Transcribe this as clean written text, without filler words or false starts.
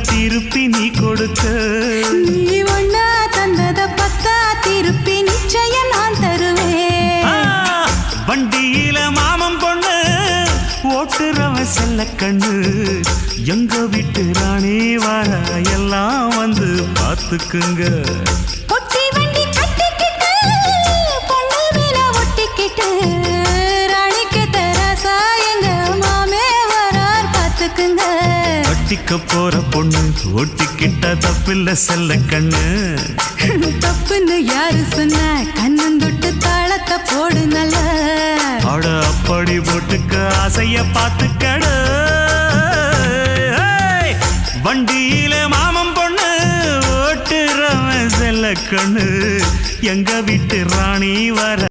திருப்பி நீ கொடுக்க நீ ஒண்ணா தந்தத பத்தா திருப்பி நிச்சயம் நான் தருவேன் வண்டியில மாமன் பொண்ணு ஓட்டுறவன் செல்ல கண்ணு எங்க வீட்டு ராணி வர எல்லாம் வந்து பார்த்துக்குங்க பொட்டி வண்டி கட்டிக்கிட்டு பொண்ணு மேல ஒட்டிக்கிட்டு ராணிக்கு தராசா எங்க மாமே வரார் பார்த்துக்குங்க ஒட்டிக்க போற பொண்ணு ஒட்டிக்கிட்ட தப்பில்ல செல்ல கண்ணு தப்புன்னு யாரு சொன்ன கண்ணந்தொட்டு தாளத்தை போடு நல்ல அட அப்படி போட்டுக்க ஆசைய பார்த்துக்கட வண்டியில மாமன் பொண்ணு ஓட்டுறவன் செல்ல கண்ணு எங்க வீட்டு ராணி வர